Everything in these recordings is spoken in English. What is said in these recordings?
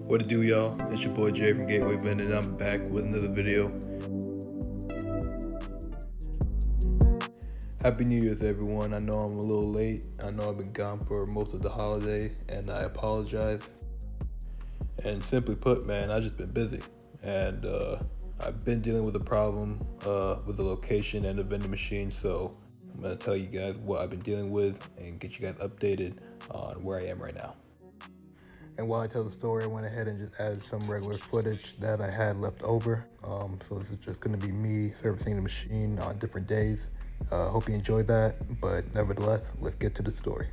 What it do, y'all? It's your boy Jay from Gateway Vending. I'm back with another video. Happy New Year's, everyone. I know I'm a little late. I know I've been gone for most of the holiday, and I apologize. And simply put, man, I've just been busy. And I've been dealing with a problem with the location and the vending machine, so I'm going to tell you guys what I've been dealing with and get you guys updated on where I am right now. And while I tell the story, I went ahead and just added some regular footage that I had left over. So this is just going to be me servicing the machine on different days. Hope you enjoyed that, but nevertheless, let's get to the story.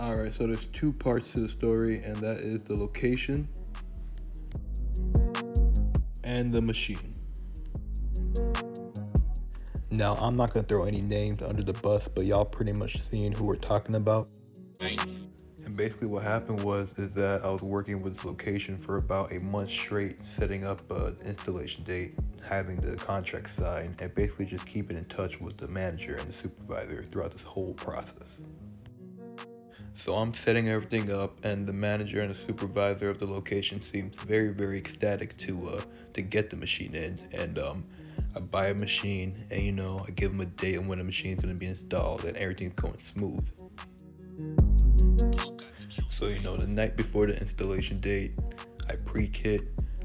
Alright, so there's two parts to the story, and that is the location and the machine. Now, I'm not going to throw any names under the bus, but y'all pretty much seen who we're talking about. And basically what happened is that I was working with this location for about a month straight, setting up an installation date, having the contract signed, and basically just keeping in touch with the manager and the supervisor throughout this whole process. So I'm setting everything up, and the manager and the supervisor of the location seems very, very ecstatic to get the machine in. And I buy a machine, and I give them a date on when the machine's gonna be installed, and everything's going smooth. So the night before the installation date, I pre-kit,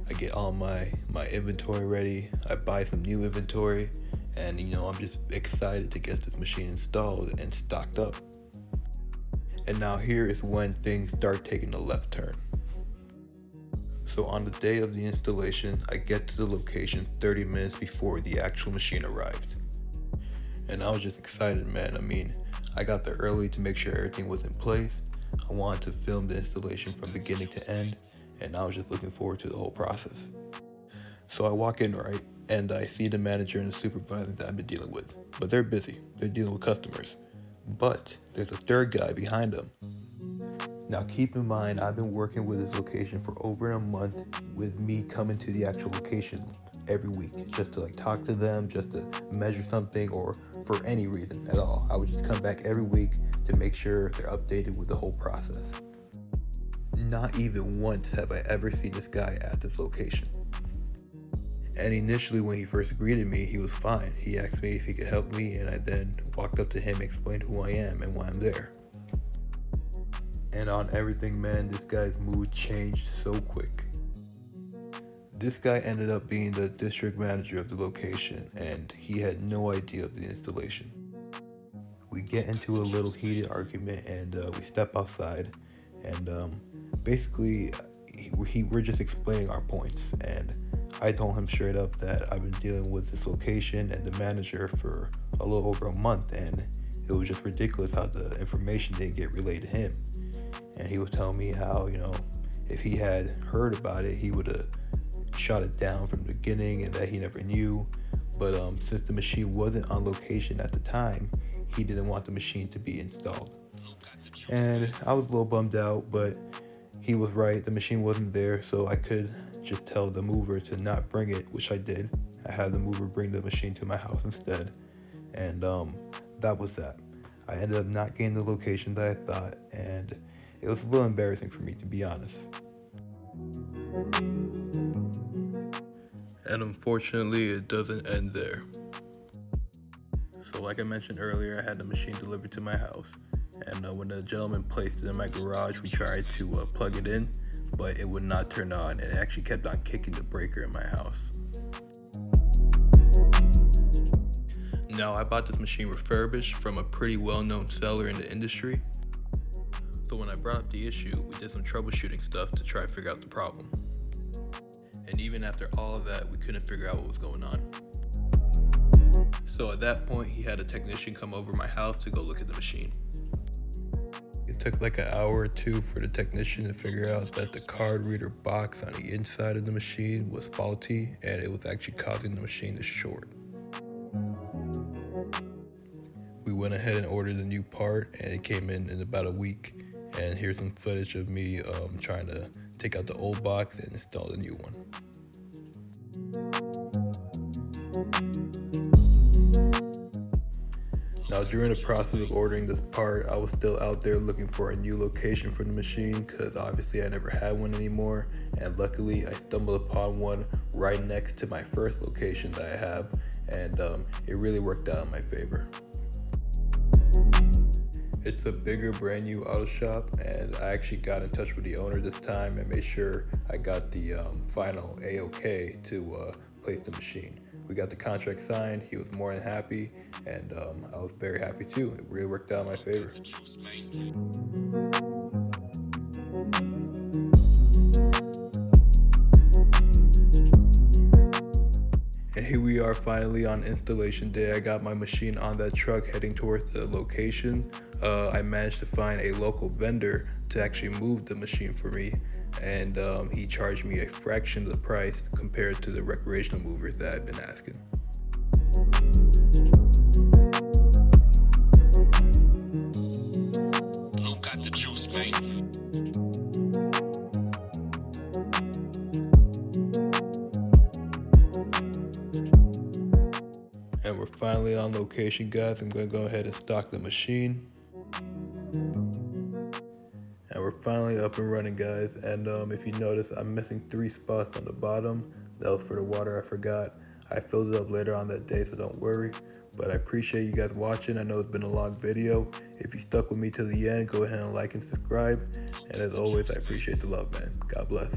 I get all my inventory ready, I buy some new inventory, and I'm just excited to get this machine installed and stocked up. And now here is when things start taking a left turn. So on the day of the installation, I get to the location 30 minutes before the actual machine arrived. And I was just excited, man. I mean, I got there early to make sure everything was in place. I wanted to film the installation from beginning to end, and I was just looking forward to the whole process. So I walk in, right, and I see the manager and the supervisor that I've been dealing with. But they're busy. They're dealing with customers. But there's a third guy behind them. Now keep in mind, I've been working with this location for over a month, with me coming to the actual location every week just to talk to them, just to measure something, or for any reason at all. I would just come back every week to make sure they're updated with the whole process. Not even once have I ever seen this guy at this location. And initially when he first greeted me, he was fine. He asked me if he could help me, and I then walked up to him, explained who I am and why I'm there. And on everything, man, this guy's mood changed so quick. This guy ended up being the district manager of the location, and he had no idea of the installation. We get into a little heated argument, and we step outside, and basically we're just explaining our points. And I told him straight up that I've been dealing with this location and the manager for a little over a month, and it was just ridiculous how the information didn't get relayed to him. And he was telling me how, if he had heard about it, he would have shot it down from the beginning, and that he never knew. But since the machine wasn't on location at the time, he didn't want the machine to be installed. And I was a little bummed out, but he was right. The machine wasn't there, so I could just tell the mover to not bring it, which I did. I had the mover bring the machine to my house instead. And that was that. I ended up not getting the location that I thought, and it was a little embarrassing for me, to be honest. And unfortunately, it doesn't end there. So like I mentioned earlier, I had the machine delivered to my house. And when the gentleman placed it in my garage, we tried to plug it in, but it would not turn on, and it actually kept on kicking the breaker in my house. Now, I bought this machine refurbished from a pretty well-known seller in the industry. So when I brought up the issue, we did some troubleshooting stuff to try to figure out the problem. And even after all of that, we couldn't figure out what was going on. So at that point, he had a technician come over to my house to go look at the machine. It took an hour or two for the technician to figure out that the card reader box on the inside of the machine was faulty, and it was actually causing the machine to short. We went ahead and ordered a new part, and it came in about a week. And here's some footage of me trying to take out the old box and install the new one. Now during the process of ordering this part, I was still out there looking for a new location for the machine because obviously I never had one anymore, and luckily I stumbled upon one right next to my first location that I have, and it really worked out in my favor. It's a bigger brand new auto shop, and I actually got in touch with the owner this time and made sure I got the final A-OK to place the machine. We got the contract signed, he was more than happy, and I was very happy too. It really worked out in my favor. And here we are finally on installation day. I got my machine on that truck heading towards the location. I managed to find a local vendor to actually move the machine for me, and he charged me a fraction of the price compared to the recreational movers that I've been asking. Who got the juice, man? And we're finally on location, guys. I'm gonna go ahead and stock the machine. And we're finally up and running, guys. And if you notice, I'm missing 3 spots on the bottom. That was for the water, I forgot. I filled it up later on that day, so don't worry. But I appreciate you guys watching. I know it's been a long video. If you stuck with me to the end, go ahead and like and subscribe. And as always, I appreciate the love, man. God bless.